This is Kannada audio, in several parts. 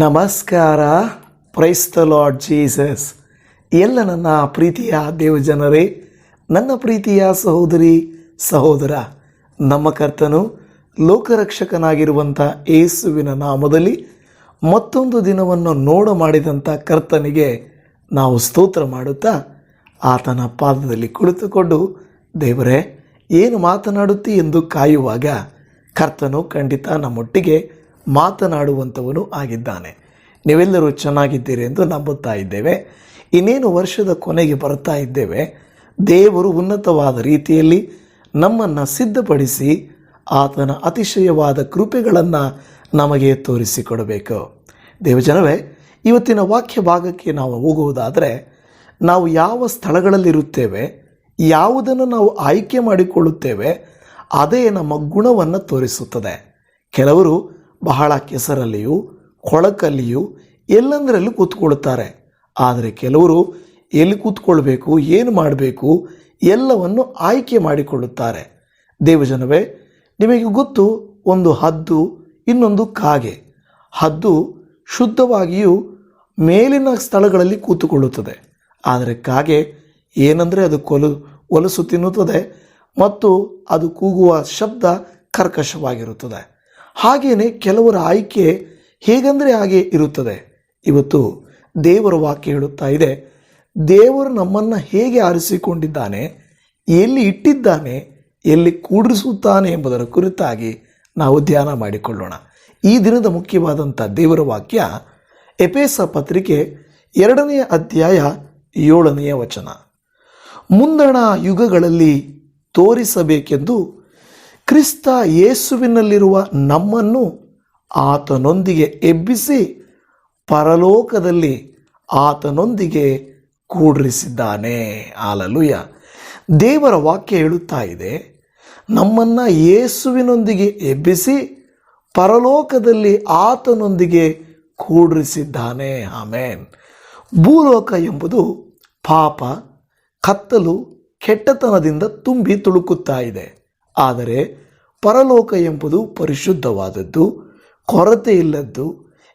ನಮಸ್ಕಾರ. Price the Lord Jesus. ಎಲ್ಲ ನನ್ನ ಪ್ರೀತಿಯ ದೇವಜನರೇ, ನನ್ನ ಪ್ರೀತಿಯ ಸಹೋದರಿ ಸಹೋದರ, ನಮ್ಮ ಕರ್ತನು ಲೋಕರಕ್ಷಕನಾಗಿರುವಂಥ ಯೇಸುವಿನ ನಾಮದಲ್ಲಿ ಮತ್ತೊಂದು ದಿನವನ್ನು ಮಾಡಿದಂಥ ಕರ್ತನಿಗೆ ನಾವು ಸ್ತೋತ್ರ ಮಾಡುತ್ತಾ ಆತನ ಪಾದದಲ್ಲಿ ಕುಳಿತುಕೊಂಡು, ದೇವರೇ ಏನು ಮಾತನಾಡುತ್ತಿ ಎಂದು ಕಾಯುವಾಗ ಕರ್ತನು ಖಂಡಿತ ನಮ್ಮೊಟ್ಟಿಗೆ ಮಾತನಾಡುವಂಥವನು ಆಗಿದ್ದಾನೆ. ನೀವೆಲ್ಲರೂ ಚೆನ್ನಾಗಿದ್ದೀರಿ ಎಂದು ನಂಬುತ್ತಾ ಇದ್ದೇವೆ. ಇನ್ನೇನು ವರ್ಷದ ಕೊನೆಗೆ ಬರ್ತಾ ಇದ್ದೇವೆ. ದೇವರು ಉನ್ನತವಾದ ರೀತಿಯಲ್ಲಿ ನಮ್ಮನ್ನು ಸಿದ್ಧಪಡಿಸಿ ಆತನ ಅತಿಶಯವಾದ ಕೃಪೆಗಳನ್ನು ನಮಗೆ ತೋರಿಸಿಕೊಡಬೇಕು. ದೇವಜನವೇ, ಇವತ್ತಿನ ವಾಕ್ಯ ಭಾಗಕ್ಕೆ ನಾವು ಹೋಗುವುದಾದರೆ, ನಾವು ಯಾವ ಸ್ಥಳಗಳಲ್ಲಿರುತ್ತೇವೆ, ಯಾವುದನ್ನು ನಾವು ಆಯ್ಕೆ ಮಾಡಿಕೊಳ್ಳುತ್ತೇವೆ, ಅದೇ ನಮ್ಮ ಗುಣವನ್ನು ತೋರಿಸುತ್ತದೆ. ಕೆಲವರು ಬಹಳ ಕೆಸರಲ್ಲಿಯೂ ಕೊಳಕಲ್ಲಿಯೂ ಎಲ್ಲಂದರಲ್ಲೂ ಕೂತ್ಕೊಳ್ಳುತ್ತಾರೆ. ಆದರೆ ಕೆಲವರು ಎಲ್ಲಿ ಕೂತ್ಕೊಳ್ಬೇಕು, ಏನು ಮಾಡಬೇಕು ಎಲ್ಲವನ್ನು ಆಯ್ಕೆ ಮಾಡಿಕೊಳ್ಳುತ್ತಾರೆ. ದೇವಜನವೇ, ನಿಮಗೆ ಗೊತ್ತು, ಒಂದು ಹದ್ದು, ಇನ್ನೊಂದು ಕಾಗೆ. ಹದ್ದು ಶುದ್ಧವಾಗಿಯೂ ಮೇಲಿನ ಸ್ಥಳಗಳಲ್ಲಿ ಕೂತುಕೊಳ್ಳುತ್ತದೆ. ಆದರೆ ಕಾಗೆ ಏನಂದರೆ ಅದು ಹೊಲಸು ತಿನ್ನುತ್ತದೆ ಮತ್ತು ಅದು ಕೂಗುವ ಶಬ್ದ ಕರ್ಕಶವಾಗಿರುತ್ತದೆ. ಹಾಗೆಯೇ ಕೆಲವರ ಆಯ್ಕೆ ಹೇಗೆಂದರೆ ಹಾಗೆ ಇರುತ್ತದೆ. ಇವತ್ತು ದೇವರ ವಾಕ್ಯ ಹೇಳುತ್ತಾ ಇದೆ, ದೇವರು ನಮ್ಮನ್ನು ಹೇಗೆ ಆರಿಸಿಕೊಂಡಿದ್ದಾನೆ, ಎಲ್ಲಿ ಇಟ್ಟಿದ್ದಾನೆ, ಎಲ್ಲಿ ಕೂಡಿಸುತ್ತಾನೆ ಎಂಬುದರ ಕುರಿತಾಗಿ ನಾವು ಧ್ಯಾನ ಮಾಡಿಕೊಳ್ಳೋಣ. ಈ ದಿನದ ಮುಖ್ಯವಾದಂಥ ದೇವರ ವಾಕ್ಯ ಎಫೆಸ ಪತ್ರಿಕೆ 2ನೇ ಅಧ್ಯಾಯ 7ನೇ ವಚನ. ಮುಂದಣ ಯುಗಗಳಲ್ಲಿ ತೋರಿಸಬೇಕೆಂದು ಕ್ರಿಸ್ತ ಯೇಸುವಿನಲ್ಲಿರುವ ನಮ್ಮನ್ನು ಆತನೊಂದಿಗೆ ಎಬ್ಬಿಸಿ ಪರಲೋಕದಲ್ಲಿ ಆತನೊಂದಿಗೆ ಕೂಡಿಸಿದ್ದಾನೆ. ಹಾಲೆಲೂಯ. ದೇವರ ವಾಕ್ಯ ಹೇಳುತ್ತಾ ಇದೆ, ನಮ್ಮನ್ನು ಯೇಸುವಿನೊಂದಿಗೆ ಎಬ್ಬಿಸಿ ಪರಲೋಕದಲ್ಲಿ ಆತನೊಂದಿಗೆ ಕೂಡಿಸಿದ್ದಾನೆ. ಆಮೇನ್. ಭೂಲೋಕ ಎಂಬುದು ಪಾಪ, ಕತ್ತಲು, ಕೆಟ್ಟತನದಿಂದ ತುಂಬಿ ತುಳುಕುತ್ತಾ ಇದೆ. ಆದರೆ ಪರಲೋಕ ಎಂಬುದು ಪರಿಶುದ್ಧವಾದದ್ದು, ಕೊರತೆ ಇಲ್ಲದ್ದು,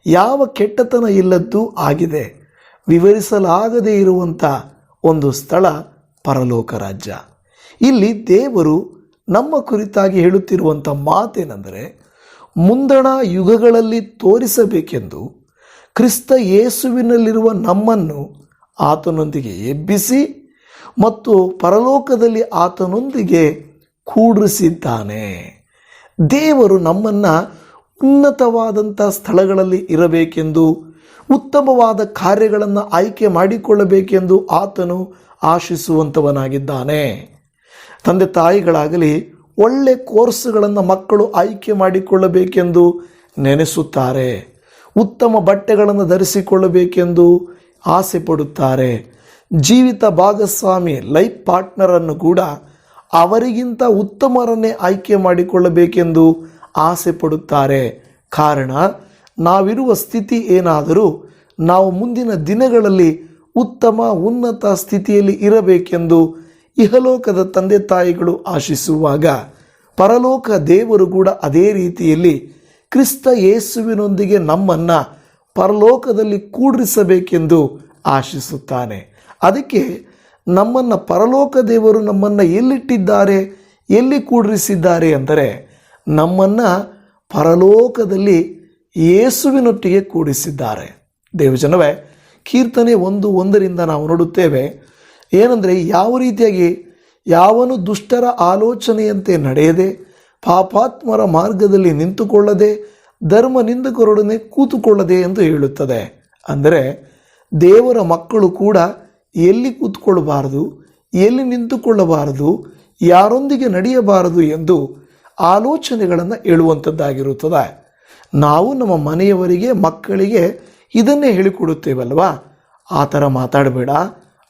ಯಾವ ಕೆಟ್ಟತನ ಇಲ್ಲದ್ದು ಆಗಿದೆ. ವಿವರಿಸಲಾಗದೇ ಇರುವಂಥ ಒಂದು ಸ್ಥಳ ಪರಲೋಕ ರಾಜ್ಯ. ಇಲ್ಲಿ ದೇವರು ನಮ್ಮ ಕುರಿತಾಗಿ ಹೇಳುತ್ತಿರುವಂಥ ಮಾತೇನೆಂದರೆ, ಮುಂದಣ ಯುಗಗಳಲ್ಲಿ ತೋರಿಸಬೇಕೆಂದು ಕ್ರಿಸ್ತ ಯೇಸುವಿನಲ್ಲಿರುವ ನಮ್ಮನ್ನು ಆತನೊಂದಿಗೆ ಎಬ್ಬಿಸಿ ಮತ್ತು ಪರಲೋಕದಲ್ಲಿ ಆತನೊಂದಿಗೆ ಕೂಡಿಸಿದ್ದಾನೆ. ದೇವರು ನಮ್ಮನ್ನು ಉನ್ನತವಾದಂಥ ಸ್ಥಳಗಳಲ್ಲಿ ಇರಬೇಕೆಂದು, ಉತ್ತಮವಾದ ಕಾರ್ಯಗಳನ್ನು ಆಯ್ಕೆ ಮಾಡಿಕೊಳ್ಳಬೇಕೆಂದು ಆತನು ಆಶಿಸುವಂಥವನಾಗಿದ್ದಾನೆ. ತಂದೆ ತಾಯಿಗಳಾಗಲಿ ಒಳ್ಳೆ ಕೋರ್ಸ್ಗಳನ್ನು ಮಕ್ಕಳು ಆಯ್ಕೆ ಮಾಡಿಕೊಳ್ಳಬೇಕೆಂದು ನೆನೆಸುತ್ತಾರೆ. ಉತ್ತಮ ಬಟ್ಟೆಗಳನ್ನು ಧರಿಸಿಕೊಳ್ಳಬೇಕೆಂದು ಆಸೆ ಪಡುತ್ತಾರೆ. ಜೀವಿತ ಭಾಗಸ್ವಾಮಿ, ಲೈಫ್ ಪಾರ್ಟ್ನರನ್ನು ಕೂಡ ಅವರಿಗಿಂತ ಉತ್ತಮರನ್ನೇ ಆಯ್ಕೆ ಮಾಡಿಕೊಳ್ಳಬೇಕೆಂದು ಆಸೆ ಪಡುತ್ತಾರೆ. ಕಾರಣ, ನಾವಿರುವ ಸ್ಥಿತಿ ಏನಾದರೂ ನಾವು ಮುಂದಿನ ದಿನಗಳಲ್ಲಿ ಉತ್ತಮ ಉನ್ನತ ಸ್ಥಿತಿಯಲ್ಲಿ ಇರಬೇಕೆಂದು ಇಹಲೋಕದ ತಂದೆ ತಾಯಿಗಳು ಆಶಿಸುವಾಗ, ಪರಲೋಕ ದೇವರು ಕೂಡ ಅದೇ ರೀತಿಯಲ್ಲಿ ಕ್ರಿಸ್ತ ಯೇಸುವಿನೊಂದಿಗೆ ನಮ್ಮನ್ನು ಪರಲೋಕದಲ್ಲಿ ಕೂಡಿಸಬೇಕೆಂದು ಆಶಿಸುತ್ತಾನೆ. ಅದಕ್ಕೆ ನಮ್ಮನ್ನು ಪರಲೋಕ ದೇವರು ನಮ್ಮನ್ನು ಎಲ್ಲಿಟ್ಟಿದ್ದಾರೆ, ಎಲ್ಲಿ ಕೂಡಿಸಿದ್ದಾರೆ ಅಂದರೆ, ನಮ್ಮನ್ನು ಪರಲೋಕದಲ್ಲಿ ಯೇಸುವಿನೊಟ್ಟಿಗೆ ಕೂಡಿಸಿದ್ದಾರೆ. ದೇವಜನವೇ, ಕೀರ್ತನೆ 1:1 ನಾವು ನೋಡುತ್ತೇವೆ. ಏನಂದರೆ, ಯಾವ ರೀತಿಯಾಗಿ ಯಾವನು ದುಷ್ಟರ ಆಲೋಚನೆಯಂತೆ ನಡೆಯದೆ, ಪಾಪಾತ್ಮರ ಮಾರ್ಗದಲ್ಲಿ ನಿಂತುಕೊಳ್ಳದೆ, ಧರ್ಮ ನಿಂದಕರೊಡನೆ ಕೂತುಕೊಳ್ಳದೆ ಎಂದು ಹೇಳುತ್ತದೆ. ಅಂದರೆ ದೇವರ ಮಕ್ಕಳು ಕೂಡ ಎಲ್ಲಿ ಕೂತ್ಕೊಳ್ಳಬಾರದು, ಎಲ್ಲಿ ನಿಂತುಕೊಳ್ಳಬಾರದು, ಯಾರೊಂದಿಗೆ ನಡೆಯಬಾರದು ಎಂದು ಆಲೋಚನೆಗಳನ್ನು ಹೇಳುವಂಥದ್ದಾಗಿರುತ್ತದೆ. ನಾವು ನಮ್ಮ ಮನೆಯವರಿಗೆ, ಮಕ್ಕಳಿಗೆ ಇದನ್ನೇ ಹೇಳಿಕೊಡುತ್ತೇವಲ್ವಾ. ಆ ಥರ ಮಾತಾಡಬೇಡ,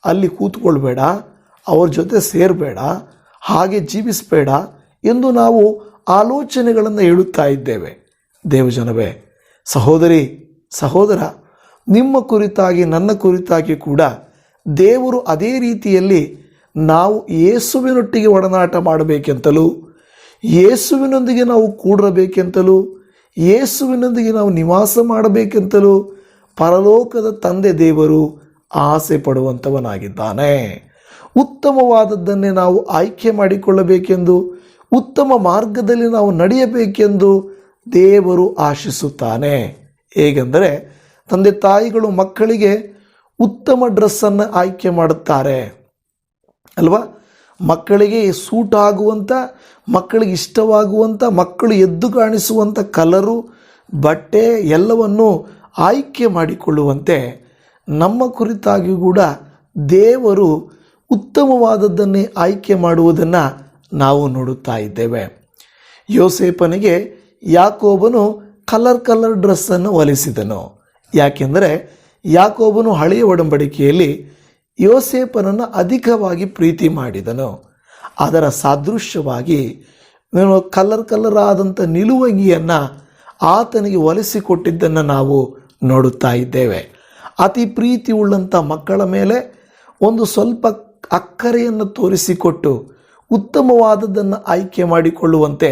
ಅಲ್ಲಿ ಕೂತ್ಕೊಳ್ಬೇಡ, ಅವ್ರ ಜೊತೆ ಸೇರಬೇಡ, ಹಾಗೆ ಜೀವಿಸಬೇಡ ಎಂದು ನಾವು ಆಲೋಚನೆಗಳನ್ನು ಹೇಳುತ್ತಾ ಇದ್ದೇವೆ. ದೇವಜನವೇ, ಸಹೋದರಿ ಸಹೋದರ, ನಿಮ್ಮ ಕುರಿತಾಗಿ ನನ್ನ ಕುರಿತಾಗಿ ಕೂಡ ದೇವರು ಅದೇ ರೀತಿಯಲ್ಲಿ ನಾವು ಯೇಸುವಿನೊಟ್ಟಿಗೆ ಒಡನಾಟ ಮಾಡಬೇಕೆಂತಲೂ, ಯೇಸುವಿನೊಂದಿಗೆ ನಾವು ಕೂಡಬೇಕೆಂತಲೂ, ಯೇಸುವಿನೊಂದಿಗೆ ನಾವು ನಿವಾಸ ಮಾಡಬೇಕೆಂತಲೂ ಪರಲೋಕದ ತಂದೆ ದೇವರು ಆಸೆ ಪಡುವಂಥವನಾಗಿದ್ದಾನೆ. ಉತ್ತಮವಾದದ್ದನ್ನೇ ನಾವು ಆಯ್ಕೆ ಮಾಡಿಕೊಳ್ಳಬೇಕೆಂದು, ಉತ್ತಮ ಮಾರ್ಗದಲ್ಲಿ ನಾವು ನಡೆಯಬೇಕೆಂದು ದೇವರು ಆಶಿಸುತ್ತಾನೆ. ಹೇಗೆಂದರೆ, ತಂದೆ ತಾಯಿಗಳು ಮಕ್ಕಳಿಗೆ ಉತ್ತಮ ಡ್ರೆಸ್ಸನ್ನು ಆಯ್ಕೆ ಮಾಡುತ್ತಾರೆ ಅಲ್ವಾ? ಮಕ್ಕಳಿಗೆ ಸೂಟ್ ಆಗುವಂಥ, ಮಕ್ಕಳಿಗೆ ಇಷ್ಟವಾಗುವಂಥ, ಮಕ್ಕಳು ಎದ್ದು ಕಾಣಿಸುವಂಥ ಕಲರು, ಬಟ್ಟೆ ಎಲ್ಲವನ್ನು ಆಯ್ಕೆ ಮಾಡಿಕೊಳ್ಳುವಂತೆ ನಮ್ಮ ಕುರಿತಾಗಿ ಕೂಡ ದೇವರು ಉತ್ತಮವಾದದ್ದನ್ನೇ ಆಯ್ಕೆ ಮಾಡುವುದನ್ನು ನಾವು ನೋಡುತ್ತಾ ಇದ್ದೇವೆ. ಯೋಸೇಫನಿಗೆ ಯಾಕೋಬನು ಕಲರ್ ಡ್ರೆಸ್ಸನ್ನು ಹೊಲಿಸಿದನು. ಯಾಕೆಂದರೆ ಯಾಕೋಬನು ಹಳೆಯ ಒಡಂಬಡಿಕೆಯಲ್ಲಿ ಯೋಸೇಫನನ್ನು ಅಧಿಕವಾಗಿ ಪ್ರೀತಿ ಮಾಡಿದನು. ಅದರ ಸಾದೃಶ್ಯವಾಗಿ ಕಲರ್ ಆದಂಥ ನಿಲುವಂಗಿಯನ್ನು ಆತನಿಗೆ ಹೊಲಿಸಿಕೊಟ್ಟಿದ್ದನ್ನು ನಾವು ನೋಡುತ್ತಾ ಇದ್ದೇವೆ. ಅತಿ ಪ್ರೀತಿ ಉಳ್ಳಂಥ ಮಕ್ಕಳ ಮೇಲೆ ಒಂದು ಸ್ವಲ್ಪ ಅಕ್ಕರೆಯನ್ನು ತೋರಿಸಿಕೊಟ್ಟು ಉತ್ತಮವಾದದ್ದನ್ನು ಆಯ್ಕೆ ಮಾಡಿಕೊಳ್ಳುವಂತೆ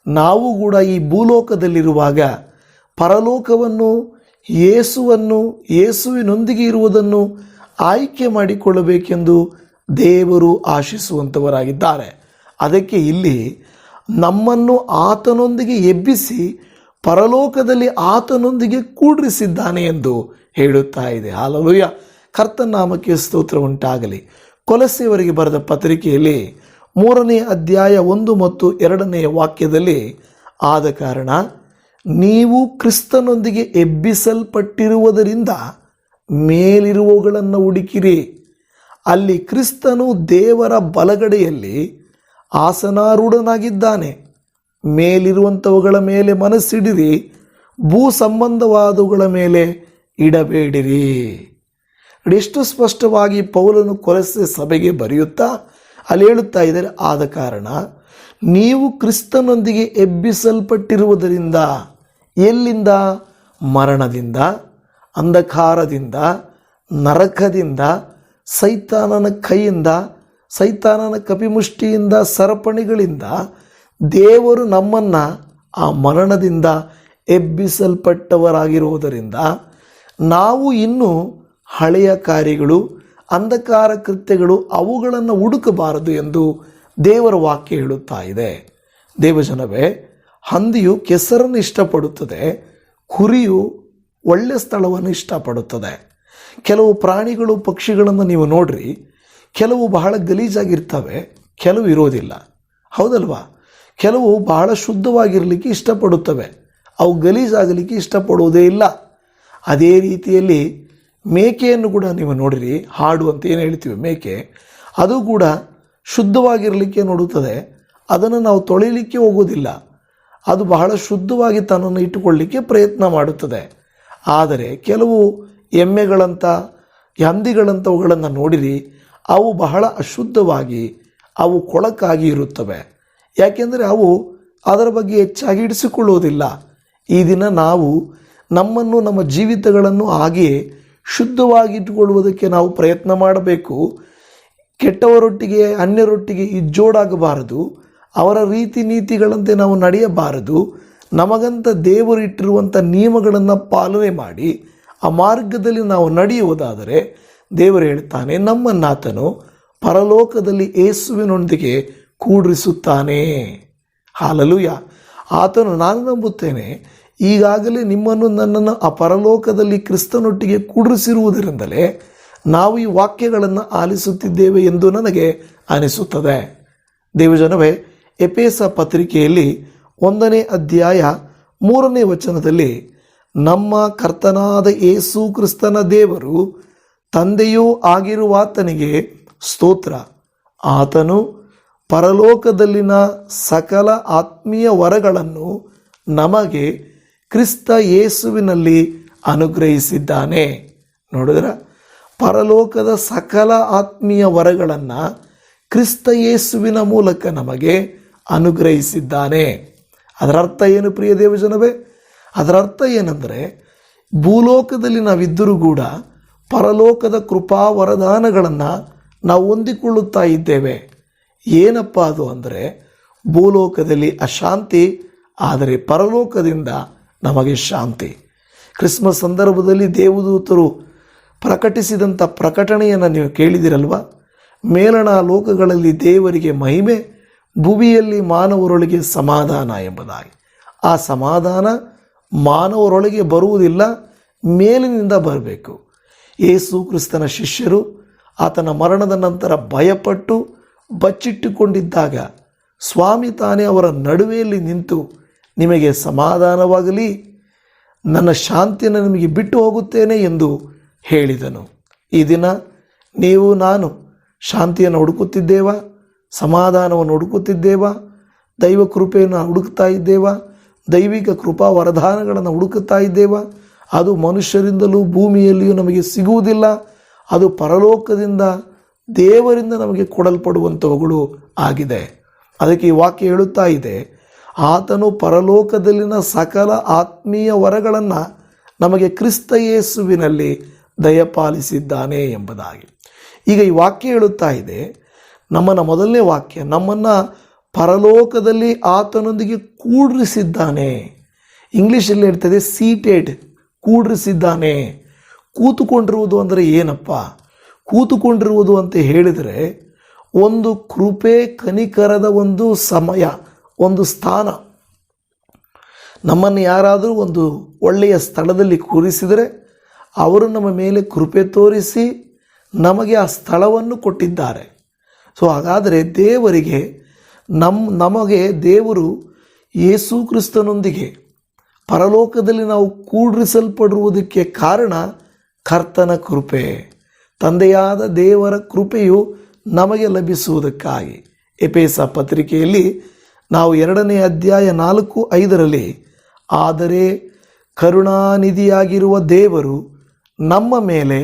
ನಾವು ಕೂಡ ಈ ಭೂಲೋಕದಲ್ಲಿರುವಾಗ ಪರಲೋಕವನ್ನು, ಯೇಸುವಿನೊಂದಿಗೆ ಇರುವುದನ್ನು ಆಯ್ಕೆ ಮಾಡಿಕೊಳ್ಳಬೇಕೆಂದು ದೇವರು ಆಶಿಸುವಂಥವರಾಗಿದ್ದಾರೆ. ಅದಕ್ಕೆ ಇಲ್ಲಿ ನಮ್ಮನ್ನು ಆತನೊಂದಿಗೆ ಎಬ್ಬಿಸಿ ಪರಲೋಕದಲ್ಲಿ ಆತನೊಂದಿಗೆ ಕೂಡಿಸಿದ್ದಾನೆ ಎಂದು ಹೇಳುತ್ತಾ ಇದೆ. ಹಲ್ಲೆಲೂಯಾ, ಕರ್ತನ ನಾಮಕ್ಕೆ ಸ್ತೋತ್ರ ಉಂಟಾಗಲಿ. ಕೊಲೊಸ್ಸೆಯವರಿಗೆ ಬರೆದ ಪತ್ರಿಕೆಯಲ್ಲಿ 3ನೇ ಅಧ್ಯಾಯ 1 ಮತ್ತು 2ನೇ ವಾಕ್ಯದಲ್ಲಿ, ಆದ ಕಾರಣ ನೀವು ಕ್ರಿಸ್ತನೊಂದಿಗೆ ಎಬ್ಬಿಸಲ್ಪಟ್ಟಿರುವುದರಿಂದ ಮೇಲಿರುವವುಗಳನ್ನು ಹುಡುಕಿರಿ, ಅಲ್ಲಿ ಕ್ರಿಸ್ತನು ದೇವರ ಬಲಗಡೆಯಲ್ಲಿ ಆಸನಾರೂಢನಾಗಿದ್ದಾನೆ. ಮೇಲಿರುವಂಥವುಗಳ ಮೇಲೆ ಮನಸ್ಸಿಡಿರಿ, ಭೂ ಸಂಬಂಧವಾದವುಗಳ ಮೇಲೆ ಇಡಬೇಡಿರಿ. ಎಷ್ಟು ಸ್ಪಷ್ಟವಾಗಿ ಪೌಲನು ಕೊಲೊಸ್ಸೆ ಸಭೆಗೆ ಬರೆಯುತ್ತಾ ಅಲ್ಲಿ ಹೇಳುತ್ತಾ ಇದ್ದಾರೆ, ಆದ ಕಾರಣ ನೀವು ಕ್ರಿಸ್ತನೊಂದಿಗೆ ಎಬ್ಬಿಸಲ್ಪಟ್ಟಿರುವುದರಿಂದ. ಎಲ್ಲಿಂದ? ಮರಣದಿಂದ, ಅಂಧಕಾರದಿಂದ, ನರಕದಿಂದ, ಸೈತಾನನ ಕೈಯಿಂದ, ಸೈತಾನನ ಕಪಿಮುಷ್ಟಿಯಿಂದ, ಸರಪಣಿಗಳಿಂದ ದೇವರು ನಮ್ಮನ್ನು ಆ ಮರಣದಿಂದ ಎಬ್ಬಿಸಲ್ಪಟ್ಟವರಾಗಿರುವುದರಿಂದ ನಾವು ಇನ್ನೂ ಹಳೆಯ ಕಾರ್ಯಗಳು, ಅಂಧಕಾರ ಕೃತ್ಯಗಳು ಅವುಗಳನ್ನು ಹುಡುಕಬಾರದು ಎಂದು ದೇವರ ವಾಕ್ಯ ಹೇಳುತ್ತಾ ಇದೆ. ದೇವಜನವೇ, ಹಂದಿಯು ಕೆಸರನ್ನು ಇಷ್ಟಪಡುತ್ತದೆ, ಕುರಿಯು ಒಳ್ಳೆಯ ಸ್ಥಳವನ್ನು ಇಷ್ಟಪಡುತ್ತದೆ. ಕೆಲವು ಪ್ರಾಣಿಗಳು, ಪಕ್ಷಿಗಳನ್ನು ನೀವು ನೋಡ್ರಿ, ಕೆಲವು ಬಹಳ ಗಲೀಜಾಗಿರ್ತವೆ, ಕೆಲವು ಇರೋದಿಲ್ಲ, ಹೌದಲ್ವಾ? ಕೆಲವು ಬಹಳ ಶುದ್ಧವಾಗಿರಲಿಕ್ಕೆ ಇಷ್ಟಪಡುತ್ತವೆ, ಅವು ಗಲೀಜಾಗಲಿಕ್ಕೆ ಇಷ್ಟಪಡುವುದೇ ಇಲ್ಲ. ಅದೇ ರೀತಿಯಲ್ಲಿ ಮೇಕೆಯನ್ನು ಕೂಡ ನೀವು ನೋಡಿರಿ, ಹಾಡು ಅಂತ ಏನು ಹೇಳ್ತೀವಿ ಮೇಕೆ, ಅದು ಕೂಡ ಶುದ್ಧವಾಗಿರಲಿಕ್ಕೆ ನೋಡುತ್ತದೆ, ಅದನ್ನು ನಾವು ತೊಳಿಲಿಕ್ಕೆ ಹೋಗೋದಿಲ್ಲ, ಅದು ಬಹಳ ಶುದ್ಧವಾಗಿ ತನ್ನನ್ನು ಇಟ್ಟುಕೊಳ್ಳಲಿಕ್ಕೆ ಪ್ರಯತ್ನ ಮಾಡುತ್ತದೆ. ಆದರೆ ಕೆಲವು ಎಮ್ಮೆಗಳಂಥ, ಹಂದಿಗಳಂಥವುಗಳನ್ನು ನೋಡಿರಿ, ಅವು ಬಹಳ ಅಶುದ್ಧವಾಗಿ, ಅವು ಕೊಳಕಾಗಿ ಇರುತ್ತವೆ. ಯಾಕೆಂದರೆ ಅವು ಅದರ ಬಗ್ಗೆ ಹೆಚ್ಚಾಗಿ ಇಡಿಸಿಕೊಳ್ಳುವುದಿಲ್ಲ. ಈ ದಿನ ನಾವು ನಮ್ಮನ್ನು, ನಮ್ಮ ಜೀವಿತಗಳನ್ನು ಹಾಗೆಯೇ ಶುದ್ಧವಾಗಿಟ್ಟುಕೊಳ್ಳುವುದಕ್ಕೆ ನಾವು ಪ್ರಯತ್ನ ಮಾಡಬೇಕು. ಕೆಟ್ಟವರೊಟ್ಟಿಗೆ, ಅನ್ಯರೊಟ್ಟಿಗೆ ಇಜ್ಜೋಡಾಗಬಾರದು, ಅವರ ರೀತಿ ನೀತಿಗಳಂತೆ ನಾವು ನಡೆಯಬಾರದು. ನಮಗಂತ ದೇವರು ಇಟ್ಟಿರುವಂಥ ನಿಯಮಗಳನ್ನು ಪಾಲನೆ ಮಾಡಿ ಆ ಮಾರ್ಗದಲ್ಲಿ ನಾವು ನಡೆಯುವುದಾದರೆ ದೇವರು ಹೇಳ್ತಾನೆ, ನಮ್ಮನ್ನಾತನು ಪರಲೋಕದಲ್ಲಿ ಯೇಸುವಿನೊಂದಿಗೆ ಕೂಡಿಸುತ್ತಾನೆ. ಹಲ್ಲೆಲೂಯಾ. ಆತನು, ನಾನು ನಂಬುತ್ತೇನೆ, ಈಗಾಗಲೇ ನಿಮ್ಮನ್ನು, ನನ್ನನ್ನು ಆ ಪರಲೋಕದಲ್ಲಿ ಕ್ರಿಸ್ತನೊಟ್ಟಿಗೆ ಕೂಡಿಸಿರುವುದರಿಂದಲೇ ನಾವು ಈ ವಾಕ್ಯಗಳನ್ನು ಆಲಿಸುತ್ತಿದ್ದೇವೆ ಎಂದು ನನಗೆ ಅನಿಸುತ್ತದೆ. ದೇವಜನವೇ, ಎಫೆಸ ಪತ್ರಿಕೆಯಲ್ಲಿ 1ನೇ ಅಧ್ಯಾಯ 3ನೇ ವಚನದಲ್ಲಿ, ನಮ್ಮ ಕರ್ತನಾದ ಯೇಸು ಕ್ರಿಸ್ತನ ದೇವರು ತಂದೆಯೂ ಆಗಿರುವಾತನಿಗೆ ಸ್ತೋತ್ರ, ಆತನು ಪರಲೋಕದಲ್ಲಿನ ಸಕಲ ಆತ್ಮೀಯ ವರಗಳನ್ನು ನಮಗೆ ಕ್ರಿಸ್ತ ಯೇಸುವಿನಲ್ಲಿ ಅನುಗ್ರಹಿಸಿದ್ದಾನೆ. ನೋಡಿದ್ರ, ಪರಲೋಕದ ಸಕಲ ಆತ್ಮೀಯ ವರಗಳನ್ನು ಕ್ರಿಸ್ತ ಯೇಸುವಿನ ಮೂಲಕ ನಮಗೆ ಅನುಗ್ರಹಿಸಿದ್ದಾನೆ. ಅದರ ಅರ್ಥ ಏನು ಪ್ರಿಯ ದೇವಜನವೇ? ಅದರ ಅರ್ಥ ಏನೆಂದರೆ, ಭೂಲೋಕದಲ್ಲಿ ನಾವಿದ್ದರೂ ಕೂಡ ಪರಲೋಕದ ಕೃಪಾ ವರದಾನಗಳನ್ನು ನಾವು ಹೊಂದಿಕೊಳ್ಳುತ್ತಾ ಇದ್ದೇವೆ. ಏನಪ್ಪ ಅದು ಅಂದರೆ, ಭೂಲೋಕದಲ್ಲಿ ಅಶಾಂತಿ, ಆದರೆ ಪರಲೋಕದಿಂದ ನಮಗೆ ಶಾಂತಿ. ಕ್ರಿಸ್ಮಸ್ ಸಂದರ್ಭದಲ್ಲಿ ದೇವದೂತರು ಪ್ರಕಟಿಸಿದಂಥ ಪ್ರಕಟಣೆಯನ್ನು ನೀವು ಕೇಳಿದಿರಲ್ವ? ಮೇಲಣ ಲೋಕಗಳಲ್ಲಿ ದೇವರಿಗೆ ಮಹಿಮೆ, ಭುವಿಯಲ್ಲಿ ಮಾನವರೊಳಗೆ ಸಮಾಧಾನ ಎಂಬುದಾಗಿ. ಆ ಸಮಾಧಾನ ಮಾನವರೊಳಗೆ ಬರುವುದಿಲ್ಲ, ಮೇಲಿನಿಂದ ಬರಬೇಕು. ಯೇಸು ಕ್ರಿಸ್ತನ ಶಿಷ್ಯರು ಆತನ ಮರಣದ ನಂತರ ಭಯಪಟ್ಟು ಬಚ್ಚಿಟ್ಟುಕೊಂಡಿದ್ದಾಗ ಸ್ವಾಮಿ ತಾನೇ ಅವರ ನಡುವೆಯಲ್ಲಿ ನಿಂತು, ನಿಮಗೆ ಸಮಾಧಾನವಾಗಲಿ, ನನ್ನ ಶಾಂತಿಯನ್ನು ನಿಮಗೆ ಬಿಟ್ಟು ಹೋಗುತ್ತೇನೆ ಎಂದು ಹೇಳಿದನು. ಈ ದಿನ ನೀವು ನಾನು ಶಾಂತಿಯನ್ನು ಹುಡುಕುತ್ತಿದ್ದೇವಾ? ಸಮಾಧಾನವನ್ನು ಹುಡುಕುತ್ತಿದ್ದೇವಾ? ದೈವ ಕೃಪೆಯನ್ನು ಹುಡುಕ್ತಾ ಇದ್ದೇವಾ? ದೈವಿಕ ಕೃಪಾ ವರದಾನಗಳನ್ನು ಹುಡುಕುತ್ತಾ ಇದ್ದೇವಾ? ಅದು ಮನುಷ್ಯರಿಂದಲೂ ಭೂಮಿಯಲ್ಲಿಯೂ ನಮಗೆ ಸಿಗುವುದಿಲ್ಲ. ಅದು ಪರಲೋಕದಿಂದ ದೇವರಿಂದ ನಮಗೆ ಕೊಡಲ್ಪಡುವಂಥವುಗಳು ಆಗಿದೆ. ಅದಕ್ಕೆ ಈ ವಾಕ್ಯ ಹೇಳುತ್ತಾ ಇದೆ, ಆತನು ಪರಲೋಕದಲ್ಲಿನ ಸಕಲ ಆತ್ಮೀಯ ವರಗಳನ್ನು ನಮಗೆ ಕ್ರಿಸ್ತ ಯೇಸುವಿನಲ್ಲಿ ದಯಪಾಲಿಸಿದ್ದಾನೆ ಎಂಬುದಾಗಿ. ಈಗ ಈ ವಾಕ್ಯ ಹೇಳುತ್ತಾ ಇದೆ, ನಮ್ಮನ್ನು ಮೊದಲನೇ ವಾಕ್ಯ, ನಮ್ಮನ್ನು ಪರಲೋಕದಲ್ಲಿ ಆತನೊಂದಿಗೆ ಕೂಡ್ರಿಸಿದ್ದಾನೆ. ಇಂಗ್ಲೀಷಲ್ಲಿ ಹೇಳ್ತದೆ ಸೀಟೆಡ್, ಕೂಡ್ರಿಸಿದ್ದಾನೆ. ಕೂತುಕೊಂಡಿರುವುದು ಅಂದರೆ ಏನಪ್ಪ? ಕೂತುಕೊಂಡಿರುವುದು ಅಂತ ಹೇಳಿದರೆ ಒಂದು ಕೃಪೆ ಕನಿಕರದ ಒಂದು ಸಮಯ, ಒಂದು ಸ್ಥಾನ. ನಮ್ಮನ್ನು ಯಾರಾದರೂ ಒಂದು ಒಳ್ಳೆಯ ಸ್ಥಳದಲ್ಲಿ ಕೂರಿಸಿದರೆ ಅವರು ನಮ್ಮ ಮೇಲೆ ಕೃಪೆ ತೋರಿಸಿ ನಮಗೆ ಆ ಸ್ಥಳವನ್ನು ಕೊಟ್ಟಿದ್ದಾರೆ. ಸೊ ಹಾಗಾದರೆ ದೇವರಿಗೆ ನಮಗೆ ದೇವರು ಯೇಸು ಕ್ರಿಸ್ತನೊಂದಿಗೆ ಪರಲೋಕದಲ್ಲಿ ನಾವು ಕೂಡಿಸಲ್ಪಡುವುದಕ್ಕೆ ಕಾರಣ ಕರ್ತನ ಕೃಪೆ. ತಂದೆಯಾದ ದೇವರ ಕೃಪೆಯು ನಮಗೆ ಲಭಿಸುವುದಕ್ಕಾಗಿ. ಎಫೆಸ ಪತ್ರಿಕೆಯಲ್ಲಿ ನಾವು 2ನೇ ಅಧ್ಯಾಯ 4-5 ಆದರೆ ಕರುಣಾನಿಧಿಯಾಗಿರುವ ದೇವರು ನಮ್ಮ ಮೇಲೆ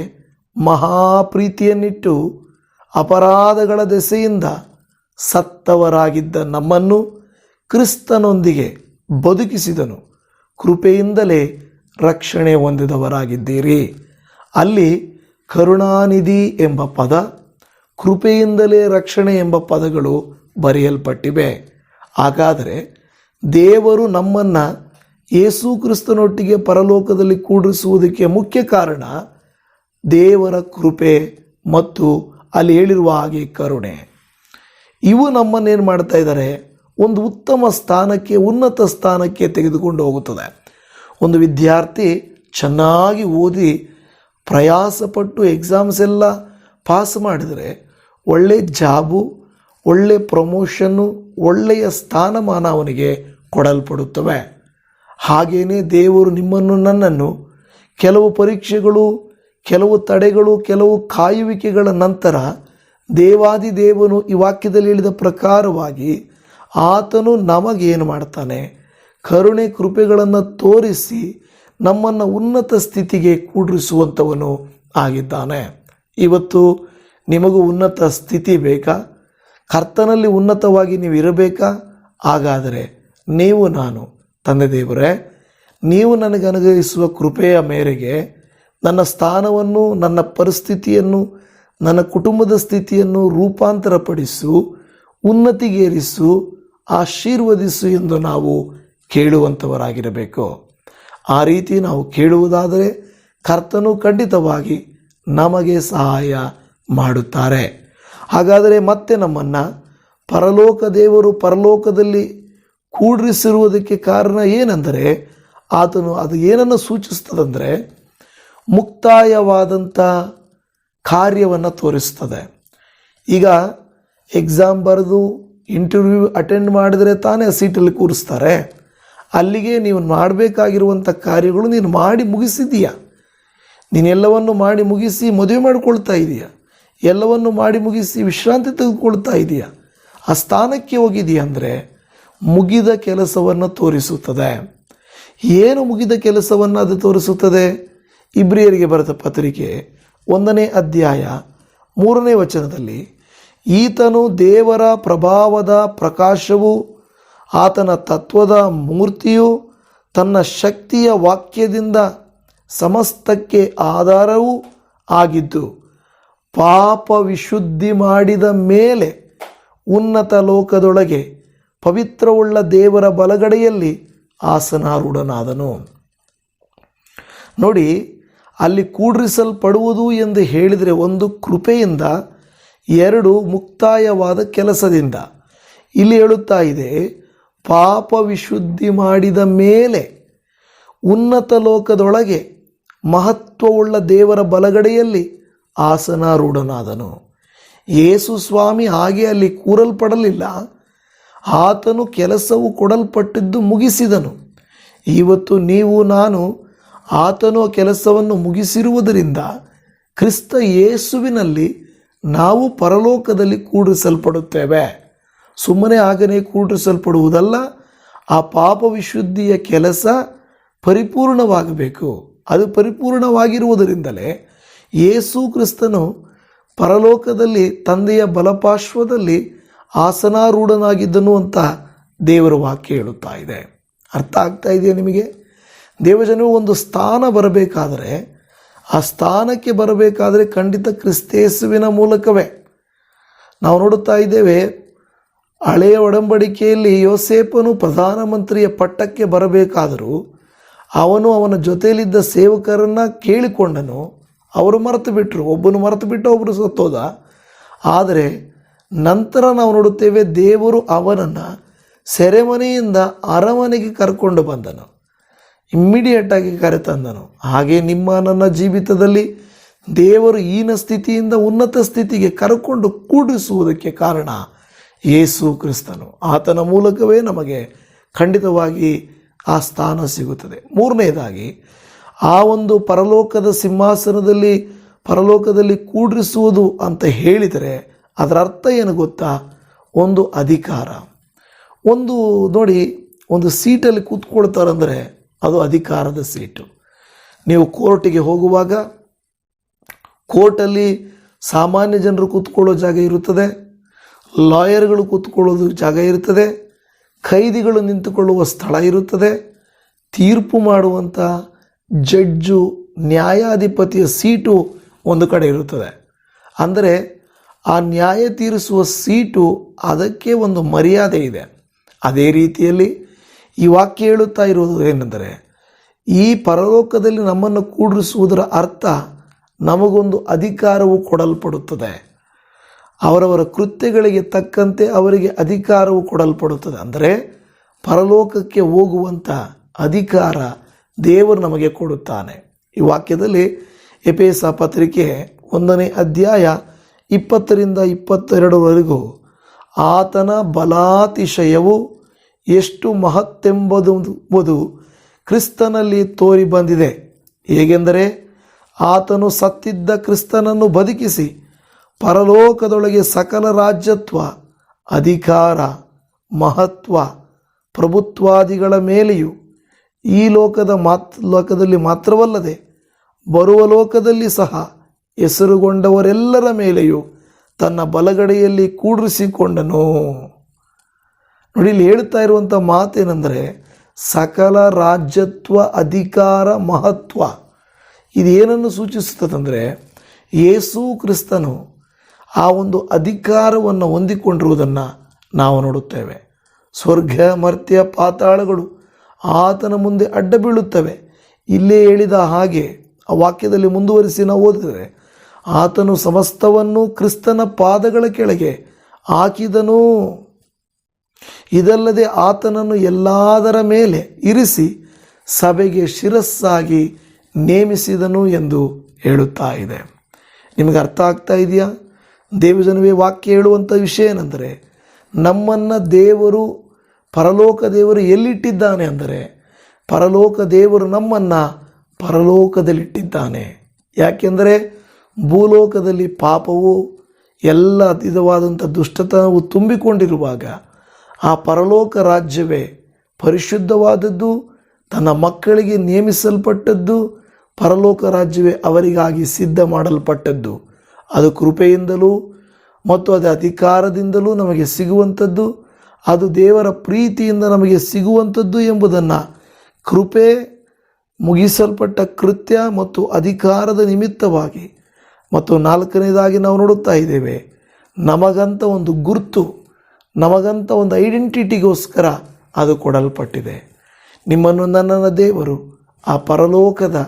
ಮಹಾಪ್ರೀತಿಯನ್ನಿಟ್ಟು ಅಪರಾಧಗಳ ದೆಸೆಯಿಂದ ಸತ್ತವರಾಗಿದ್ದ ನಮ್ಮನ್ನು ಕ್ರಿಸ್ತನೊಂದಿಗೆ ಬದುಕಿಸಿದನು. ಕೃಪೆಯಿಂದಲೇ ರಕ್ಷಣೆ ಹೊಂದಿದವರಾಗಿದ್ದೀರಿ. ಅಲ್ಲಿ ಕರುಣಾನಿಧಿ ಎಂಬ ಪದ, ಕೃಪೆಯಿಂದಲೇ ರಕ್ಷಣೆ ಎಂಬ ಪದಗಳು ಬರೆಯಲ್ಪಟ್ಟಿವೆ. ಹಾಗಾದರೆ ದೇವರು ನಮ್ಮನ್ನು ಯೇಸು ಕ್ರಿಸ್ತನೊಟ್ಟಿಗೆ ಪರಲೋಕದಲ್ಲಿ ಕೂಡಿಸುವುದಕ್ಕೆ ಮುಖ್ಯ ಕಾರಣ ದೇವರ ಕೃಪೆ ಮತ್ತು ಅಲ್ಲಿ ಹೇಳಿರುವ ಹಾಗೆ ಕರುಣೆ. ಇವು ನಮ್ಮನ್ನೇನು ಮಾಡ್ತಾ ಇದ್ದಾರೆ? ಒಂದು ಉತ್ತಮ ಸ್ಥಾನಕ್ಕೆ, ಉನ್ನತ ಸ್ಥಾನಕ್ಕೆ ತೆಗೆದುಕೊಂಡು ಹೋಗುತ್ತದೆ. ಒಂದು ವಿದ್ಯಾರ್ಥಿ ಚೆನ್ನಾಗಿ ಓದಿ ಪ್ರಯಾಸಪಟ್ಟು ಎಕ್ಸಾಮ್ಸ್ ಎಲ್ಲ ಪಾಸ್ ಮಾಡಿದರೆ ಒಳ್ಳೆ ಜಾಬು, ಒಳ್ಳೆ ಪ್ರಮೋಷನ್ನು, ಒಳ್ಳೆಯ ಸ್ಥಾನಮಾನ ಅವನಿಗೆ ಕೊಡಲ್ಪಡುತ್ತವೆ. ಹಾಗೆಯೇ ದೇವರು ನಿಮ್ಮನ್ನು ನನ್ನನ್ನು ಕೆಲವು ಪರೀಕ್ಷೆಗಳು, ಕೆಲವು ತಡೆಗಳು, ಕೆಲವು ಕಾಯುವಿಕೆಗಳ ನಂತರ ದೇವಾದಿದೇವನು ಈ ವಾಕ್ಯದಲ್ಲಿ ಹೇಳಿದ ಪ್ರಕಾರವಾಗಿ ಆತನು ನಮಗೇನು ಮಾಡ್ತಾನೆ? ಕರುಣೆ ಕೃಪೆಗಳನ್ನು ತೋರಿಸಿ ನಮ್ಮನ್ನು ಉನ್ನತ ಸ್ಥಿತಿಗೆ ಕೂಡಿಸುವಂಥವನು ಆಗಿದ್ದಾನೆ. ಇವತ್ತು ನಿಮಗೂ ಉನ್ನತ ಸ್ಥಿತಿ ಬೇಕಾ? ಕರ್ತನಲ್ಲಿ ಉನ್ನತವಾಗಿ ನೀವು ಇರಬೇಕಾ? ಹಾಗಾದರೆ ನೀವು ನಾನು, ತಂದೆ ದೇವರೇ, ನೀವು ನನಗೆ ಅನುಗ್ರಹಿಸುವ ಕೃಪೆಯ ಮೇರೆಗೆ ನನ್ನ ಸ್ಥಾನವನ್ನು, ನನ್ನ ಪರಿಸ್ಥಿತಿಯನ್ನು, ನನ್ನ ಕುಟುಂಬದ ಸ್ಥಿತಿಯನ್ನು ರೂಪಾಂತರಪಡಿಸು, ಉನ್ನತಿಗೇರಿಸು, ಆಶೀರ್ವದಿಸು ಎಂದು ನಾವು ಕೇಳುವಂಥವರಾಗಿರಬೇಕು. ಆ ರೀತಿ ನಾವು ಕೇಳುವುದಾದರೆ ಕರ್ತನು ಖಂಡಿತವಾಗಿ ನಮಗೆ ಸಹಾಯ ಮಾಡುತ್ತಾರೆ. ಹಾಗಾದರೆ ಮತ್ತೆ ನಮ್ಮನ್ನು ಪರಲೋಕ ದೇವರು ಪರಲೋಕದಲ್ಲಿ ಕೂಡಿಸಿರುವುದಕ್ಕೆ ಕಾರಣ ಏನೆಂದರೆ, ಆತನು ಅದು ಏನನ್ನು ಸೂಚಿಸ್ತದಂದರೆ ಮುಕ್ತಾಯವಾದಂಥ ಕಾರ್ಯವನ್ನು ತೋರಿಸ್ತದೆ. ಈಗ ಎಕ್ಸಾಮ್ ಬರೆದು ಇಂಟರ್ವ್ಯೂ ಅಟೆಂಡ್ ಮಾಡಿದರೆ ತಾನೇ ಸೀಟಲ್ಲಿ ಕೂರಿಸ್ತಾರೆ. ಅಲ್ಲಿಗೆ ನೀವು ಮಾಡಬೇಕಾಗಿರುವಂಥ ಕಾರ್ಯಗಳು ನೀನು ಮಾಡಿ ಮುಗಿಸಿದೀಯಾ? ನೀನೆಲ್ಲವನ್ನು ಮಾಡಿ ಮುಗಿಸಿ ಮದುವೆ ಮಾಡಿಕೊಳ್ತಾ ಇದೆಯಾ? ಎಲ್ಲವನ್ನು ಮಾಡಿ ಮುಗಿಸಿ ವಿಶ್ರಾಂತಿ ತೆಗೆದುಕೊಳ್ತಾ ಇದೆಯಾ? ಆ ಸ್ಥಾನಕ್ಕೆ ಹೋಗಿದೆಯಾ ಅಂದರೆ ಮುಗಿದ ಕೆಲಸವನ್ನು ತೋರಿಸುತ್ತದೆ. ಏನು ಮುಗಿದ ಕೆಲಸವನ್ನು ಅದು ತೋರಿಸುತ್ತದೆ? ಇಬ್ರಿಯರಿಗೆ ಬರೆದ ಪತ್ರಿಕೆ 1ನೇ ಅಧ್ಯಾಯ 3ನೇ ವಚನದಲ್ಲಿ, ಈತನು ದೇವರ ಪ್ರಭಾವದ ಪ್ರಕಾಶವು, ಆತನ ತತ್ವದ ಮೂರ್ತಿಯು, ತನ್ನ ಶಕ್ತಿಯ ವಾಕ್ಯದಿಂದ ಸಮಸ್ತಕ್ಕೆ ಆಧಾರವೂ ಆಗಿದ್ದು, ಪಾಪ ವಿಶುದ್ಧಿ ಮಾಡಿದ ಮೇಲೆ ಉನ್ನತ ಲೋಕದೊಳಗೆ ಪವಿತ್ರವುಳ್ಳ ದೇವರ ಬಲಗಡೆಯಲ್ಲಿ ಆಸನಾರೂಢನಾದನು. ನೋಡಿ, ಅಲ್ಲಿ ಕೂಡ್ರಿಸಲ್ಪಡುವುದು ಎಂದು ಹೇಳಿದರೆ ಒಂದು ಕೃಪೆಯಿಂದ, ಎರಡು ಮುಕ್ತಾಯವಾದ ಕೆಲಸದಿಂದ. ಇಲ್ಲಿ ಹೇಳುತ್ತಾ ಇದೆ, ಪಾಪ ವಿಶುದ್ಧಿ ಮಾಡಿದ ಮೇಲೆ ಉನ್ನತ ಲೋಕದೊಳಗೆ ಮಹತ್ವವುಳ್ಳ ದೇವರ ಬಲಗಡೆಯಲ್ಲಿ ಆಸನಾರೂಢನಾದನು. ಯೇಸು ಸ್ವಾಮಿ ಹಾಗೆ ಅಲ್ಲಿ ಕೂರಲ್ಪಡಲಿಲ್ಲ, ಆತನು ಕೆಲಸವು ಕೊಡಲ್ಪಟ್ಟಿದ್ದು ಮುಗಿಸಿದನು. ಇವತ್ತು ನೀವು ನಾನು ಆತನು ಕೆಲಸವನ್ನು ಮುಗಿಸಿರುವುದರಿಂದ ಕ್ರಿಸ್ತ ಯೇಸುವಿನಲ್ಲಿ ನಾವು ಪರಲೋಕದಲ್ಲಿ ಕೂಡಿಸಲ್ಪಡುತ್ತೇವೆ. ಸುಮ್ಮನೆ ಆಗನೇ ಕೂಡಿಸಲ್ಪಡುವುದಲ್ಲ, ಆ ಪಾಪ ವಿಶುದ್ಧಿಯ ಕೆಲಸ ಪರಿಪೂರ್ಣವಾಗಬೇಕು. ಅದು ಪರಿಪೂರ್ಣವಾಗಿರುವುದರಿಂದಲೇ ಯೇಸು ಕ್ರಿಸ್ತನು ಪರಲೋಕದಲ್ಲಿ ತಂದೆಯ ಬಲಪಾರ್ಶ್ವದಲ್ಲಿ ಆಸನಾರೂಢನಾಗಿದ್ದನು ಅಂತ ದೇವರ ವಾಕ್ಯ ಹೇಳುತ್ತಾ ಇದೆ. ಅರ್ಥ ಆಗ್ತಾ ಇದೆಯಾ ನಿಮಗೆ? ದೇವಜನವು ಒಂದು ಸ್ಥಾನ ಬರಬೇಕಾದರೆ, ಆ ಸ್ಥಾನಕ್ಕೆ ಬರಬೇಕಾದರೆ ಖಂಡಿತ ಕ್ರಿಸ್ತೇಸುವಿನ ಮೂಲಕವೇ. ನಾವು ನೋಡುತ್ತಾ ಇದ್ದೇವೆ, ಹಳೆಯ ಒಡಂಬಡಿಕೆಯಲ್ಲಿ ಯೋಸೇಫನು ಪ್ರಧಾನಮಂತ್ರಿಯ ಪಟ್ಟಕ್ಕೆ ಬರಬೇಕಾದರೂ ಅವನು ಅವನ ಜೊತೆಯಲ್ಲಿದ್ದ ಸೇವಕರನ್ನು ಕೇಳಿಕೊಂಡನು. ಅವರು ಮರೆತು ಬಿಟ್ಟರು, ಒಬ್ಬನು ಮರೆತು ಬಿಟ್ಟು ಒಬ್ಬರು ಸತ್ತೋದ. ಆದರೆ ನಂತರ ನಾವು ನೋಡುತ್ತೇವೆ, ದೇವರು ಅವನನ್ನು ಸೆರೆಮನೆಯಿಂದ ಅರಮನೆಗೆ ಕರ್ಕೊಂಡು ಬಂದನು, ಇಮ್ಮಿಡಿಯೇಟಾಗಿ ಕರೆತಂದನು. ಹಾಗೆ ನಿಮ್ಮ ನನ್ನ ಜೀವಿತದಲ್ಲಿ ದೇವರು ಈನ ಸ್ಥಿತಿಯಿಂದ ಉನ್ನತ ಸ್ಥಿತಿಗೆ ಕರ್ಕೊಂಡು ಕೂಡಿಸುವುದಕ್ಕೆ ಕಾರಣ ಯೇಸು ಕ್ರಿಸ್ತನು. ಆತನ ಮೂಲಕವೇ ನಮಗೆ ಖಂಡಿತವಾಗಿ ಆ ಸ್ಥಾನ ಸಿಗುತ್ತದೆ. ಮೂರನೇದಾಗಿ, ಆ ಒಂದು ಪರಲೋಕದ ಸಿಂಹಾಸನದಲ್ಲಿ ಪರಲೋಕದಲ್ಲಿ ಕೂಡಿಸುವುದು ಅಂತ ಹೇಳಿದರೆ ಅದರ ಅರ್ಥ ಏನು ಗೊತ್ತಾ? ಒಂದು ಅಧಿಕಾರ. ಒಂದು ನೋಡಿ, ಒಂದು ಸೀಟಲ್ಲಿ ಕೂತ್ಕೊಳ್ತಾರಂದರೆ ಅದು ಅಧಿಕಾರದ ಸೀಟು. ನೀವು ಕೋರ್ಟಿಗೆ ಹೋಗುವಾಗ ಕೋರ್ಟಲ್ಲಿ ಸಾಮಾನ್ಯ ಜನರು ಕೂತ್ಕೊಳ್ಳೋ ಜಾಗ ಇರುತ್ತದೆ, ಲಾಯರ್ಗಳು ಕೂತ್ಕೊಳ್ಳೋದು ಜಾಗ ಇರುತ್ತದೆ, ಖೈದಿಗಳು ನಿಂತುಕೊಳ್ಳುವ ಸ್ಥಳ ಇರುತ್ತದೆ, ತೀರ್ಪು ಮಾಡುವಂಥ ಜಡ್ಜು ನ್ಯಾಯಾಧಿಪತಿಯ ಸೀಟು ಒಂದು ಕಡೆ ಇರುತ್ತದೆ. ಅಂದರೆ ಆ ನ್ಯಾಯ ತೀರಿಸುವ ಸೀಟು, ಅದಕ್ಕೆ ಒಂದು ಮರ್ಯಾದೆ ಇದೆ. ಅದೇ ರೀತಿಯಲ್ಲಿ ಈ ವಾಕ್ಯ ಹೇಳುತ್ತಾ ಇರುವುದು ಏನೆಂದರೆ, ಈ ಪರಲೋಕದಲ್ಲಿ ನಮ್ಮನ್ನು ಕೂಡಿಸುವುದರ ಅರ್ಥ ನಮಗೊಂದು ಅಧಿಕಾರವು ಕೊಡಲ್ಪಡುತ್ತದೆ. ಅವರವರ ಕೃತ್ಯಗಳಿಗೆ ತಕ್ಕಂತೆ ಅವರಿಗೆ ಅಧಿಕಾರವು ಕೊಡಲ್ಪಡುತ್ತದೆ. ಅಂದರೆ ಪರಲೋಕಕ್ಕೆ ಹೋಗುವಂಥ ಅಧಿಕಾರ ದೇವರು ನಮಗೆ ಕೊಡುತ್ತಾನೆ. ಈ ವಾಕ್ಯದಲ್ಲಿ ಎಫೆಸ ಪತ್ರಿಕೆ 1ನೇ ಅಧ್ಯಾಯ 20ರಿಂದ 22ವರೆಗೂ ಆತನ ಬಲಾತಿಶಯವು ಎಷ್ಟು ಮಹತ್ತೆಂಬುದು ಕ್ರಿಸ್ತನಲ್ಲಿ ತೋರಿ ಬಂದಿದೆ. ಹೇಗೆಂದರೆ, ಆತನು ಸತ್ತಿದ್ದ ಕ್ರಿಸ್ತನನ್ನು ಬದುಕಿಸಿ ಪರಲೋಕದೊಳಗೆ ಸಕಲ ರಾಜ್ಯತ್ವ, ಅಧಿಕಾರ, ಮಹತ್ವ, ಪ್ರಭುತ್ವಾದಿಗಳ ಮೇಲೆಯೂ ಈ ಲೋಕದಲ್ಲಿ ಮಾತ್ರವಲ್ಲದೆ ಬರುವ ಲೋಕದಲ್ಲಿ ಸಹ ಹೆಸರುಗೊಂಡವರೆಲ್ಲರ ಮೇಲೆಯೂ ತನ್ನ ಬಲಗಡೆಯಲ್ಲಿ ಕೂಡಿಸಿಕೊಂಡನು. ನೋಡಿ, ಇಲ್ಲಿ ಹೇಳ್ತಾ ಇರುವಂಥ ಮಾತೇನೆಂದರೆ, ಸಕಲ ರಾಜ್ಯತ್ವ, ಅಧಿಕಾರ, ಮಹತ್ವ. ಇದೇನನ್ನು ಸೂಚಿಸುತ್ತದಂದರೆ, ಯೇಸು ಕ್ರಿಸ್ತನು ಆ ಒಂದು ಅಧಿಕಾರವನ್ನು ಹೊಂದಿಕೊಂಡಿರುವುದನ್ನು ನಾವು ನೋಡುತ್ತೇವೆ. ಸ್ವರ್ಗ, ಮರ್ತ್ಯ, ಪಾತಾಳಗಳು ಆತನ ಮುಂದೆ ಅಡ್ಡ ಬೀಳುತ್ತವೆ. ಇಲ್ಲೇ ಹೇಳಿದ ಹಾಗೆ ಆ ವಾಕ್ಯದಲ್ಲಿ ಮುಂದುವರಿಸಿ ನಾವು ಓದಿದರೆ, ಆತನು ಸಮಸ್ತವನ್ನು ಕ್ರಿಸ್ತನ ಪಾದಗಳ ಕೆಳಗೆ ಹಾಕಿದನು. ಇದಲ್ಲದೆ ಆತನನ್ನು ಎಲ್ಲದರ ಮೇಲೆ ಇರಿಸಿ ಸಭೆಗೆ ಶಿರಸ್ಸಾಗಿ ನೇಮಿಸಿದನು ಎಂದು ಹೇಳುತ್ತಾ ಇದೆ. ನಿಮಗೆ ಅರ್ಥ ಆಗ್ತಾ ಇದೆಯಾ? ದೇವಜನವೇ, ವಾಕ್ಯ ಹೇಳುವಂಥ ವಿಷಯ ಏನೆಂದರೆ, ನಮ್ಮನ್ನು ದೇವರು, ಪರಲೋಕ ದೇವರು ಎಲ್ಲಿಟ್ಟಿದ್ದಾನೆ ಅಂದರೆ, ಪರಲೋಕ ದೇವರು ನಮ್ಮನ್ನು ಪರಲೋಕದಲ್ಲಿಟ್ಟಿದ್ದಾನೆ. ಯಾಕೆಂದರೆ ಭೂಲೋಕದಲ್ಲಿ ಪಾಪವು, ಎಲ್ಲ ವಿಧವಾದಂಥ ದುಷ್ಟತನವು ತುಂಬಿಕೊಂಡಿರುವಾಗ ಆ ಪರಲೋಕ ರಾಜ್ಯವೇ ಪರಿಶುದ್ಧವಾದದ್ದು, ತನ್ನ ಮಕ್ಕಳಿಗೆ ನೇಮಿಸಲ್ಪಟ್ಟದ್ದು, ಪರಲೋಕ ರಾಜ್ಯವೇ ಅವರಿಗಾಗಿ ಸಿದ್ಧ ಮಾಡಲ್ಪಟ್ಟದ್ದು. ಅದು ಕೃಪೆಯಿಂದಲೂ ಮತ್ತು ಅದು ಅಧಿಕಾರದಿಂದಲೂ ನಮಗೆ ಸಿಗುವಂಥದ್ದು, ಅದು ದೇವರ ಪ್ರೀತಿಯಿಂದ ನಮಗೆ ಸಿಗುವಂಥದ್ದು ಎಂಬುದನ್ನು ಕೃಪೆ, ಮುಗಿಸಲ್ಪಟ್ಟ ಕೃತ್ಯ ಮತ್ತು ಅಧಿಕಾರದ ನಿಮಿತ್ತವಾಗಿ, ಮತ್ತು ನಾಲ್ಕನೇದಾಗಿ ನಾವು ನೋಡುತ್ತಾ ಇದ್ದೇವೆ, ನಮಗಂತ ಒಂದು ಗುರುತು, ನಮಗಂತ ಒಂದು ಐಡೆಂಟಿಟಿಗೋಸ್ಕರ ಅದು ಕೊಡಲ್ಪಟ್ಟಿದೆ. ನಿಮ್ಮನ್ನು ನನ್ನ ದೇವರು ಆ ಪರಲೋಕದ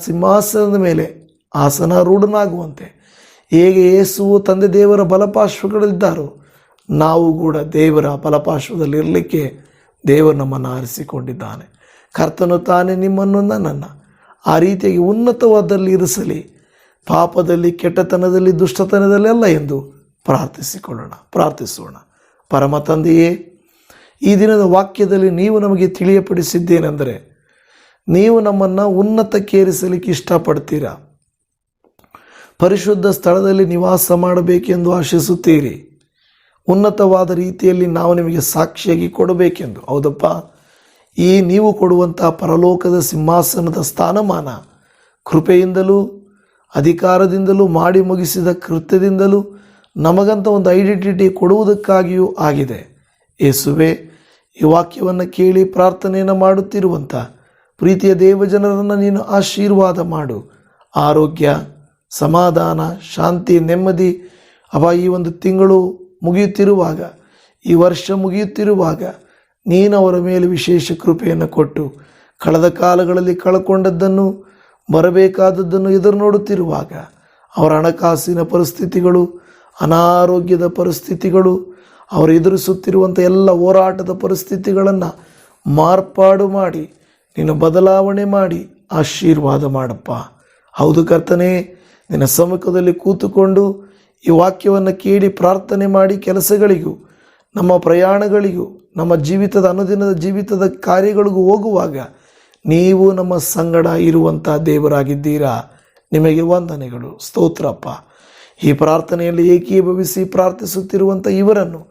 ಸಿಂಹಾಸನದ ಮೇಲೆ ಆಸನಾರೂಢನಾಗುವಂತೆ ಹೇಗೆ ಯೇಸುವು ತಂದೆ ದೇವರ ಬಲಪಾರ್ಶ್ವಗಳಲ್ಲಿದ್ದಾರೋ ನಾವು ಕೂಡ ದೇವರ ಬಲಪಾರ್ಶ್ವದಲ್ಲಿ ಇರಲಿಕ್ಕೆ ದೇವರು ನಮ್ಮನ್ನು ಆರಿಸಿಕೊಂಡಿದ್ದಾನೆ. ಕರ್ತನು ತಾನೇ ನಿಮ್ಮನ್ನು ನನ್ನನ್ನು ಆ ರೀತಿಯಾಗಿ ಉನ್ನತವಾದಲ್ಲಿ ಇರಿಸಲಿ, ಪಾಪದಲ್ಲಿ, ಕೆಟ್ಟತನದಲ್ಲಿ, ದುಷ್ಟತನದಲ್ಲೆಲ್ಲ ಎಂದು ಪ್ರಾರ್ಥಿಸೋಣ. ಪರಮ ತಂದೆಯೇ, ಈ ದಿನದ ವಾಕ್ಯದಲ್ಲಿ ನೀವು ನಮಗೆ ತಿಳಿಯಪಡಿಸಿದ್ದೇನೆಂದರೆ ನೀವು ನಮ್ಮನ್ನು ಉನ್ನತಕ್ಕೇರಿಸಲಿಕ್ಕೆ ಇಷ್ಟಪಡ್ತೀರಾ. ಪರಿಶುದ್ಧ ಸ್ಥಳದಲ್ಲಿ ನಿವಾಸ ಮಾಡಬೇಕೆಂದು ಆಶಿಸುತ್ತೀರಿ. ಉನ್ನತವಾದ ರೀತಿಯಲ್ಲಿ ನಾವು ನಿಮಗೆ ಸಾಕ್ಷಿಯಾಗಿ ಕೊಡಬೇಕೆಂದು. ಹೌದಪ್ಪ, ಈ ನೀವು ಕೊಡುವಂಥ ಪರಲೋಕದ ಸಿಂಹಾಸನದ ಸ್ಥಾನಮಾನ ಕೃಪೆಯಿಂದಲೂ ಅಧಿಕಾರದಿಂದಲೂ ಮಾಡಿ ಮುಗಿಸಿದ ಕೃತ್ಯದಿಂದಲೂ ನಮಗಂತ ಒಂದು ಐಡೆಂಟಿಟಿ ಕೊಡುವುದಕ್ಕಾಗಿಯೂ ಆಗಿದೆ. ಯೇಸುವೆ, ಈ ವಾಕ್ಯವನ್ನು ಕೇಳಿ ಪ್ರಾರ್ಥನೆಯನ್ನು ಮಾಡುತ್ತಿರುವಂಥ ಪ್ರೀತಿಯ ದೇವಜನರನ್ನು ನೀನು ಆಶೀರ್ವಾದ ಮಾಡು. ಆರೋಗ್ಯ, ಸಮಾಧಾನ, ಶಾಂತಿ, ನೆಮ್ಮದಿ ಈ ಒಂದು ತಿಂಗಳು ಮುಗಿಯುತ್ತಿರುವಾಗ, ಈ ವರ್ಷ ಮುಗಿಯುತ್ತಿರುವಾಗ ನೀನು ಅವರ ಮೇಲೆ ವಿಶೇಷ ಕೃಪೆಯನ್ನು ಕೊಟ್ಟು ಕಳೆದ ಕಾಲಗಳಲ್ಲಿ ಕಳ್ಕೊಂಡದ್ದನ್ನು, ಬರಬೇಕಾದದ್ದನ್ನು ಎದುರು ನೋಡುತ್ತಿರುವಾಗ ಅವರ ಹಣಕಾಸಿನ ಪರಿಸ್ಥಿತಿಗಳು, ಅನಾರೋಗ್ಯದ ಪರಿಸ್ಥಿತಿಗಳು, ಅವರು ಎದುರಿಸುತ್ತಿರುವಂಥ ಎಲ್ಲ ಹೋರಾಟದ ಪರಿಸ್ಥಿತಿಗಳನ್ನು ಮಾರ್ಪಾಡು ಮಾಡಿ ನೀನು ಬದಲಾವಣೆ ಮಾಡಿ ಆಶೀರ್ವಾದ ಮಾಡಪ್ಪ. ಹೌದು ಕರ್ತನೇ, ನಿನ್ನ ಸಮ್ಮುಖದಲ್ಲಿ ಕೂತುಕೊಂಡು ಈ ವಾಕ್ಯವನ್ನು ಕೇಳಿ ಪ್ರಾರ್ಥನೆ ಮಾಡಿ ಕೆಲಸಗಳಿಗೂ, ನಮ್ಮ ಪ್ರಯಾಣಗಳಿಗೂ, ನಮ್ಮ ಜೀವಿತದ ಅನುದಿನದ ಜೀವಿತದ ಕಾರ್ಯಗಳಿಗೂ ಹೋಗುವಾಗ ನೀವು ನಮ್ಮ ಸಂಗಡ ಇರುವಂಥ ದೇವರಾಗಿದ್ದೀರಾ. ನಿಮಗೆ ವಂದನೆಗಳು, ಸ್ತೋತ್ರಪ್ಪ. ಈ ಪ್ರಾರ್ಥನೆಯಲ್ಲಿ ಏಕೀಭವಿಸಿ ಪ್ರಾರ್ಥಿಸುತ್ತಿರುವಂಥ ಇವರನ್ನು,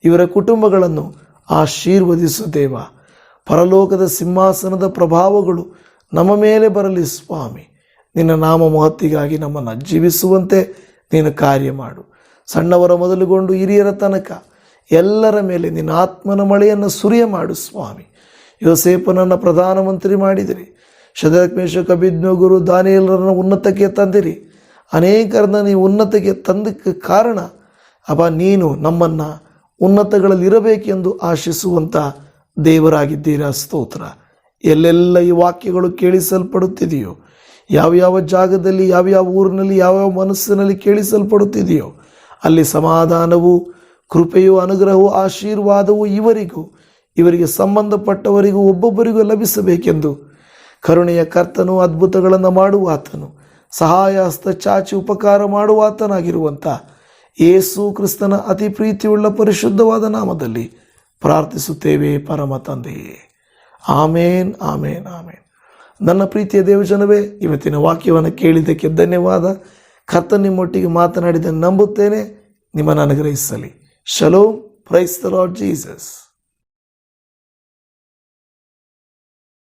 ಇವರ ಕುಟುಂಬಗಳನ್ನು ಆಶೀರ್ವದಿಸು ದೇವ. ಪರಲೋಕದ ಸಿಂಹಾಸನದ ಪ್ರಭಾವಗಳು ನಮ್ಮ ಮೇಲೆ ಬರಲಿ ಸ್ವಾಮಿ. ನಿನ್ನ ನಾಮ ಮಹತ್ತಿಗಾಗಿ ನಮ್ಮನ್ನು ಜೀವಿಸುವಂತೆ ನೀನು ಕಾರ್ಯ ಮಾಡು. ಸಣ್ಣವರ ಮೊದಲುಗೊಂಡು ಹಿರಿಯರ ತನಕ ಎಲ್ಲರ ಮೇಲೆ ನಿನ್ನ ಆತ್ಮನ ಮಳೆಯನ್ನು ಸುರಿಯ ಮಾಡು ಸ್ವಾಮಿ. ಯೋಸೇಫನನ್ನು ಪ್ರಧಾನಮಂತ್ರಿ ಮಾಡಿದಿರಿ. Shadrach, Meshach, ಅಬೇದ್ನೆಗೋರು, ದಾನಿಯೇಲರನ್ನು ಉನ್ನತಕ್ಕೆ ತಂದಿರಿ. ಅನೇಕರನ್ನ ನೀವು ಉನ್ನತಕ್ಕೆ ತಂದಕ್ಕೆ ಕಾರಣ ನೀನು ನಮ್ಮನ್ನು ಉನ್ನತಗಳಲ್ಲಿ ಇರಬೇಕೆಂದು ಆಶಿಸುವಂಥ ದೇವರಾಗಿದ್ದೀರಾ. ಸ್ತೋತ್ರ. ಎಲ್ಲೆಲ್ಲ ಈ ವಾಕ್ಯಗಳು ಕೇಳಿಸಲ್ಪಡುತ್ತಿದೆಯೋ, ಯಾವ್ಯಾವ ಜಾಗದಲ್ಲಿ, ಯಾವ್ಯಾವ ಊರಿನಲ್ಲಿ, ಯಾವ್ಯಾವ ಮನಸ್ಸಿನಲ್ಲಿ ಕೇಳಿಸಲ್ಪಡುತ್ತಿದೆಯೋ ಅಲ್ಲಿ ಸಮಾಧಾನವು, ಕೃಪೆಯು, ಅನುಗ್ರಹವು, ಆಶೀರ್ವಾದವು ಇವರಿಗೆ ಸಂಬಂಧಪಟ್ಟವರಿಗೂ ಒಬ್ಬೊಬ್ಬರಿಗೂ ಲಭಿಸಬೇಕೆಂದು ಕರುಣೆಯ ಕರ್ತನು, ಅದ್ಭುತಗಳನ್ನು ಮಾಡುವಾತನು, ಸಹಾಯ ಹಸ್ತ ಚಾಚಿ ಉಪಕಾರ ಮಾಡುವಾತನಾಗಿರುವಂಥ ಯೇಸು ಕ್ರಿಸ್ತನ ಅತಿ ಪ್ರೀತಿಯುಳ್ಳ ಪರಿಶುದ್ಧವಾದ ನಾಮದಲ್ಲಿ ಪ್ರಾರ್ಥಿಸುತ್ತೇವೆ ಪರಮ ತಂದೆಯೇ. ಆಮೇನ್, ಆಮೇನ್, ಆಮೇನ್. ನನ್ನ ಪ್ರೀತಿಯ ದೇವಜನವೇ, ಇವತ್ತಿನ ವಾಕ್ಯವನ್ನು ಕೇಳಿದ್ದಕ್ಕೆ ಧನ್ಯವಾದ. ಕರ್ತನು ನಿಮ್ಮೊಟ್ಟಿಗೆ ಮಾತನಾಡಿದ ನಂಬುತ್ತೇನೆ. ನಿಮ್ಮನ್ನು ಅನುಗ್ರಹಿಸಲಿ. Shalom. Praise the Lord Jesus.